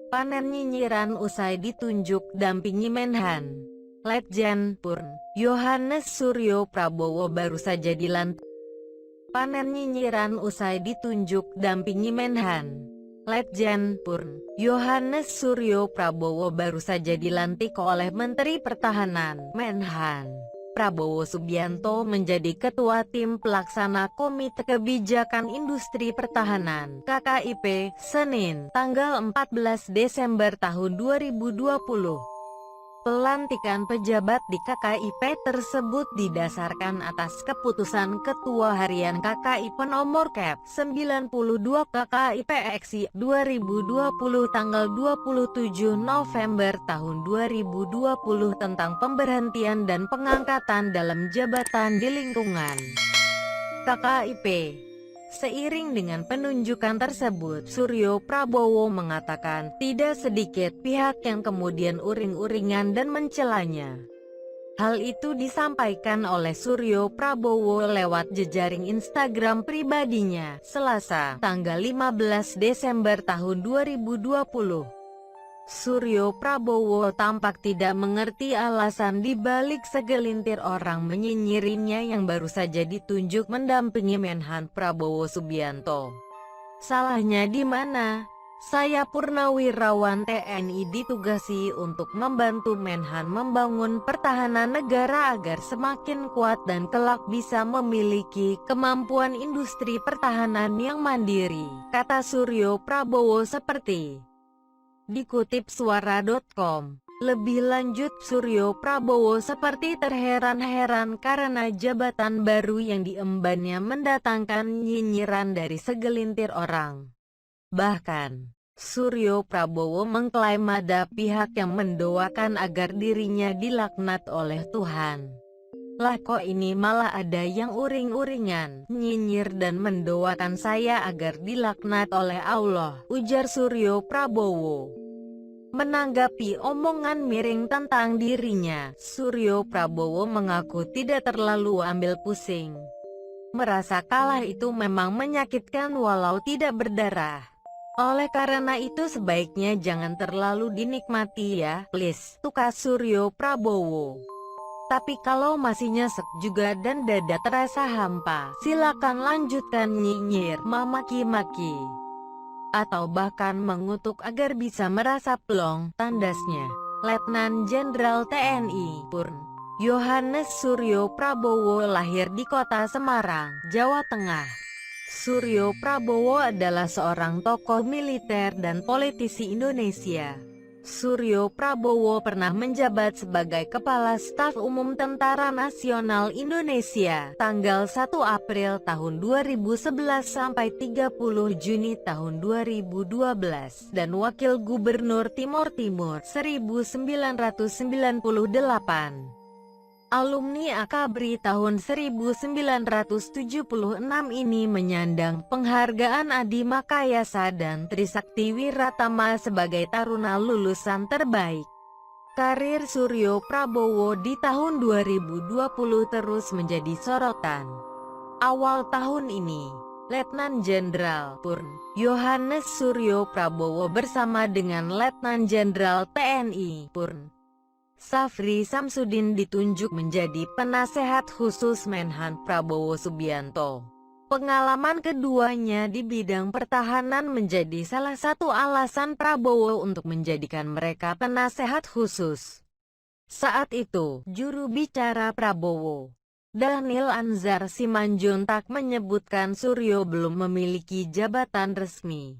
Panen nyinyiran usai ditunjuk dampingi Menhan. Letjen Purn Yohanes Suryo Prabowo baru saja dilantik. Panen nyinyiran usai ditunjuk dampingi Menhan. Letjen Purn Yohanes Suryo Prabowo baru saja dilantik oleh Menteri Pertahanan Menhan. Prabowo Subianto menjadi Ketua Tim Pelaksana Komite Kebijakan Industri Pertahanan (KKIP), Senin, tanggal 14 Desember tahun 2020. Pelantikan pejabat di KKIP tersebut didasarkan atas keputusan Ketua Harian KKIP nomor Kep 92 KKIP XI 2020 tanggal 27 November tahun 2020 tentang pemberhentian dan pengangkatan dalam jabatan di lingkungan KKIP. Seiring dengan penunjukan tersebut, Suryo Prabowo mengatakan tidak sedikit pihak yang kemudian uring-uringan dan mencelanya. Hal itu disampaikan oleh Suryo Prabowo lewat jejaring Instagram pribadinya, Selasa, tanggal 15 Desember tahun 2020. Suryo Prabowo tampak tidak mengerti alasan dibalik segelintir orang menyinyirinya yang baru saja ditunjuk mendampingi Menhan Prabowo Subianto. Salahnya di mana? Saya Purnawirawan TNI ditugasi untuk membantu Menhan membangun pertahanan negara agar semakin kuat dan kelak bisa memiliki kemampuan industri pertahanan yang mandiri, kata Suryo Prabowo seperti dikutip suara.com. Lebih lanjut, Suryo Prabowo seperti terheran-heran karena jabatan baru yang diembannya mendatangkan nyinyiran dari segelintir orang. Bahkan, Suryo Prabowo mengklaim ada pihak yang mendoakan agar dirinya dilaknat oleh Tuhan. Lah kok ini malah ada yang uring-uringan, nyinyir dan mendoakan saya agar dilaknat oleh Allah, ujar Suryo Prabowo. Menanggapi omongan miring tentang dirinya, Suryo Prabowo mengaku tidak terlalu ambil pusing. Merasa kalah itu memang menyakitkan walau tidak berdarah. Oleh karena itu sebaiknya jangan terlalu dinikmati ya, please, tukas Suryo Prabowo. Tapi kalau masih nyesek juga dan dada terasa hampa, silakan lanjutkan nyinyir, memaki-maki, atau bahkan mengutuk agar bisa merasa plong, tandasnya. Letnan Jenderal TNI Purn Yohanes Suryo Prabowo lahir di kota Semarang, Jawa Tengah. Suryo Prabowo adalah seorang tokoh militer dan politisi Indonesia. Suryo Prabowo pernah menjabat sebagai Kepala Staf Umum Tentara Nasional Indonesia tanggal 1 April tahun 2011 sampai 30 Juni tahun 2012 dan Wakil Gubernur Timor Timur 1998. Alumni Akabri tahun 1976 ini menyandang penghargaan Adi Makayasa dan Trisakti Wiratama sebagai taruna lulusan terbaik. Karir Suryo Prabowo di tahun 2020 terus menjadi sorotan. Awal tahun ini, Letnan Jenderal Purn Yohanes Suryo Prabowo bersama dengan Letnan Jenderal TNI Purn Safri Samsudin ditunjuk menjadi penasehat khusus Menhan Prabowo Subianto. Pengalaman keduanya di bidang pertahanan menjadi salah satu alasan Prabowo untuk menjadikan mereka penasehat khusus. Saat itu, juru bicara Prabowo, Dhanil Anzar Simanjuntak menyebutkan Suryo belum memiliki jabatan resmi.